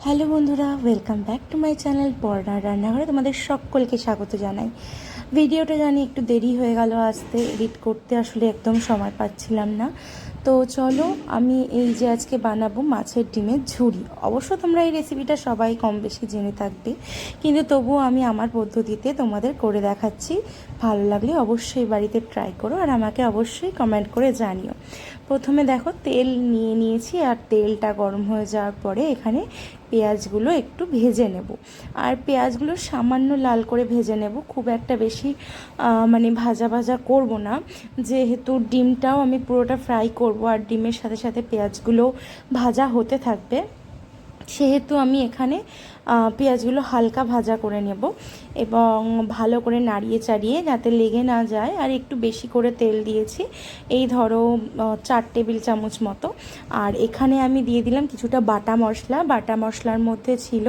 Hello বন্ধুরা, welcome back to my channel পর্ণার রান্নাঘরে তোমাদের সকলকে স্বাগত জানাই। ভিডিওটা জানি একটু দেরি হয়ে গেল আসতে, এডিট করতে আসলে একদম সময় পাচ্ছিলাম না। তো চলো, আমি এই যে আজকে বানাবো মাছের ডিমের ঝুড়ি। অবশ্য তোমরা এই রেসিপিটা সবাই কম বেশি জেনে থাকবে, কিন্তু তবুও আমি আমার পদ্ধতিতে তোমাদের করে দেখাচ্ছি। ভালো লাগলে অবশ্যই বাড়িতে ট্রাই করো আর আমাকে অবশ্যই কমেন্ট করে জানিও। প্রথমে দেখো, তেল নিয়ে নিয়েছি আর তেলটা গরম হয়ে যাওয়ার পরে এখানে পেঁয়াজগুলো একটু ভেজে নেব। আর পেঁয়াজগুলো সামান্য লাল করে ভেজে নেব, খুব একটা বেশি মানে ভাজা ভাজা করব না, যেহেতু ডিমটাও আমি পুরোটা ফ্রাই করব আর ডিমের সাথে সাথে পেঁয়াজগুলো ভাজা হতে থাকবে, সেহেতু আমি এখানে পেঁয়াজগুলো হালকা ভাজা করে নেব এবং ভালো করে নাড়িয়ে চাড়িয়ে যাতে লেগে না যায়। আর একটু বেশি করে তেল দিয়েছি, এই ধরো 4 টেবিল চামচ মতো। আর এখানে আমি দিয়ে দিলাম কিছুটা বাটা মশলা। বাটা মশলার মধ্যে ছিল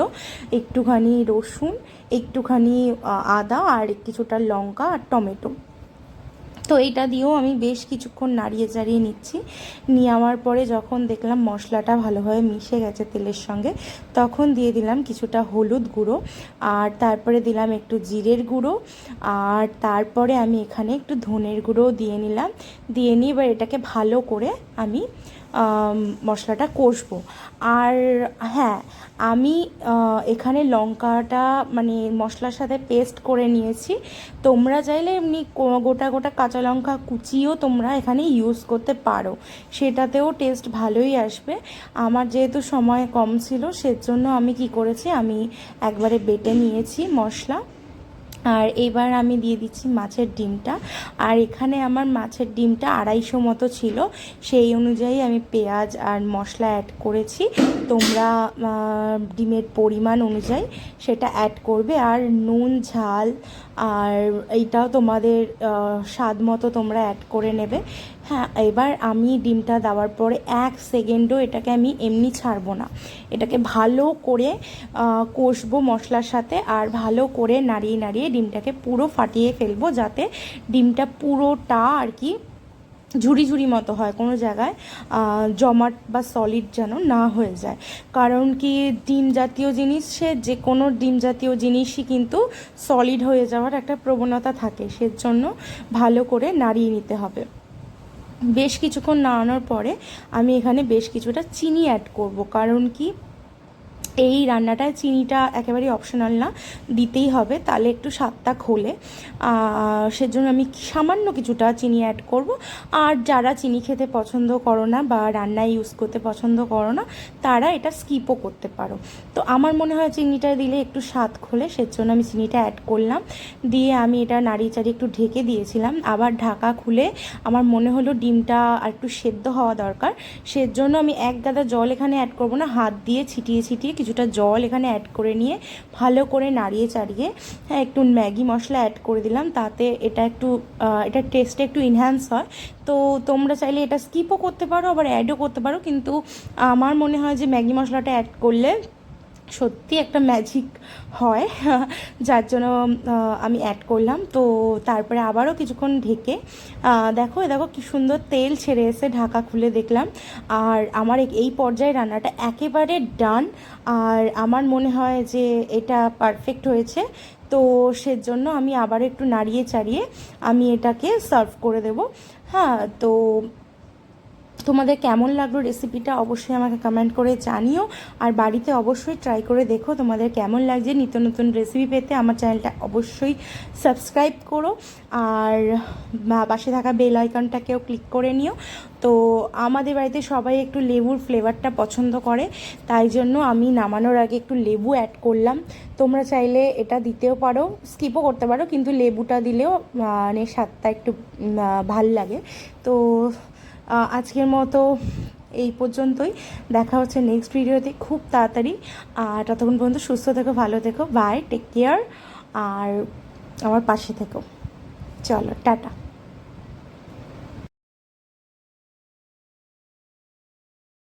একটুখানি রসুন, একটুখানি আদা আর কিছুটা লঙ্কা আর টমেটো। তো এইটা দিয়েও আমি বেশ কিছুক্ষণ নাড়িয়ে চাড়িয়ে নিচ্ছি। নেওয়ার পরে যখন দেখলাম মশলাটা ভালোভাবে মিশে গেছে তেলের সঙ্গে, তখন দিয়ে দিলাম কিছুটা হলুদ গুঁড়ো, আর তারপরে দিলাম একটু জিরের গুঁড়ো, আর তারপরে আমি এখানে একটু ধনের গুঁড়োও দিয়ে নিলাম। দিয়ে নিয়ে এবার এটাকে ভালো করে আমি মশলাটা কষবো। আর হ্যাঁ, আমি এখানে লঙ্কাটা মানে মশলার সাথে পেস্ট করে নিয়েছি। তোমরা চাইলে এমনি গোটা গোটা কাঁচা লঙ্কা কুচিও তোমরা এখানে ইউজ করতে পারো, সেটাতেও টেস্ট ভালোই আসবে। আমার যেহেতু সময় কম ছিল, সেজন্য আমি কি করেছি, আমি একবারে বেটে নিয়েছি মশলা। আর এবার আমি দিয়ে দিচ্ছি মাছের ডিমটা। আর এখানে আমার মাছের ডিমটা 250 মতো ছিল, সেই অনুযায়ী আমি পেঁয়াজ আর মশলা অ্যাড করেছি। তোমরা ডিমের পরিমাণ অনুযায়ী সেটা অ্যাড করবে। আর নুন ঝাল আর এইটাও তোমাদের স্বাদ মতো তোমরা অ্যাড করে নেবে। হ্যাঁ, এবার আমি ডিমটা দেওয়ার পরে 1 সেকেন্ডও এটাকে আমি এমনি ছাড়বো না, এটাকে ভালো করে কষবো মশলার সাথে। আর ভালো করে নাড়িয়ে নাড়িয়ে ডিমটাকে পুরো ফাটিয়ে ফেলবো, যাতে ডিমটা পুরোটা আর কি ঝুড়ি ঝুড়ি মতো হয়, কোনো জায়গায় জমাট বা সলিড যেন না হয়ে যায়। কারণ কি, ডিম জাতীয় জিনিস, সে যে কোনো ডিম জাতীয় জিনিসই কিন্তু সলিড হয়ে যাওয়ার একটা প্রবণতা থাকে, সেজন্য ভালো করে নাড়িয়ে নিতে হবে। বেশ কিছুক্ষণ নাড়ানোর পরে আমি এখানে বেশ কিছুটা চিনি অ্যাড করব। কারণ কি, এই রান্নাটায় চিনিটা একেবারেই অপশনাল না, দিতেই হবে, তাহলে একটু স্বাদটা খোলে। সেজন্য আমি সামান্য কিছুটা চিনি অ্যাড করব। আর যারা চিনি খেতে পছন্দ করো না বা রান্নায় ইউজ করতে পছন্দ করো না, তারা এটা স্কিপও করতে পারো। তো আমার মনে হয় চিনিটা দিলে একটু স্বাদ খোলে, সেজন্য আমি চিনিটা অ্যাড করলাম। দিয়ে আমি এটা নাড়িয়ে চাড়িয়ে একটু ঢেকে দিয়েছিলাম। আবার ঢাকা খুলে আমার মনে হলো ডিমটা আর একটু সেদ্ধ হওয়া দরকার, সেজন্য আমি এক গাদা জল এখানে অ্যাড করব না, হাত দিয়ে ছিটিয়ে ছিটিয়ে কিছুটা জল এখানে অ্যাড করে নিয়ে ভালো করে নাড়িয়ে চাড়িয়ে, হ্যাঁ, একটু ম্যাগি মশলা অ্যাড করে দিলাম, তাতে এটা একটু এটার টেস্টটা একটু এনহ্যান্স হয়। তো তোমরা চাইলে এটা স্কিপও করতে পারো, আবার অ্যাডও করতে পারো, কিন্তু আমার মনে হয় যে ম্যাগি মশলাটা অ্যাড করলে সত্যি একটা ম্যাজিক হয়, যার জন্য আমি অ্যাড করলাম। তো তারপরে আবারও কিছুক্ষণ ঢেকে দেখো দেখো কি সুন্দর তেল ছেড়ে এসে ঢাকা খুলে দেখলাম। আর আমার এই পর্যায়ে রান্নাটা একেবারে ডান। আর আমার মনে হয় যে এটা পারফেক্ট হয়েছে। তো সেজন্য আমি আবার একটু নাড়িয়ে চাড়িয়ে আমি এটাকে সার্ভ করে দেব। হ্যাঁ, তো তোমাদের কেমন লাগলো রেসিপিটা অবশ্যই আমাকে কমেন্ট করে জানিও। আর বাড়িতে অবশ্যই ট্রাই করে দেখো তোমাদের কেমন লাগছে। নিত্য নতুন রেসিপি পেতে আমার চ্যানেলটা অবশ্যই সাবস্ক্রাইব করো, আর পাশে থাকা বেল আইকনটাকেও ক্লিক করে নিও। তো আমাদের বাড়িতে সবাই একটু লেবুর ফ্লেভারটা পছন্দ করে, তাই জন্য আমি নামানোর আগে একটু লেবু অ্যাড করলাম। তোমরা চাইলে এটা দিতেও পারো, স্কিপও করতে পারো, কিন্তু লেবুটা দিলেও মানে স্বাদটা একটু ভাল লাগে। তো আজকের মতো এই পর্যন্তই। দেখা হচ্ছে নেক্সট ভিডিওতে খুব তাড়াতাড়ি। আর ততক্ষণ পর্যন্ত সুস্থ থেকো, ভালো থেকো, বাই, টেক কেয়ার, আর আমার পাশে থেকো। চলো, টাটা।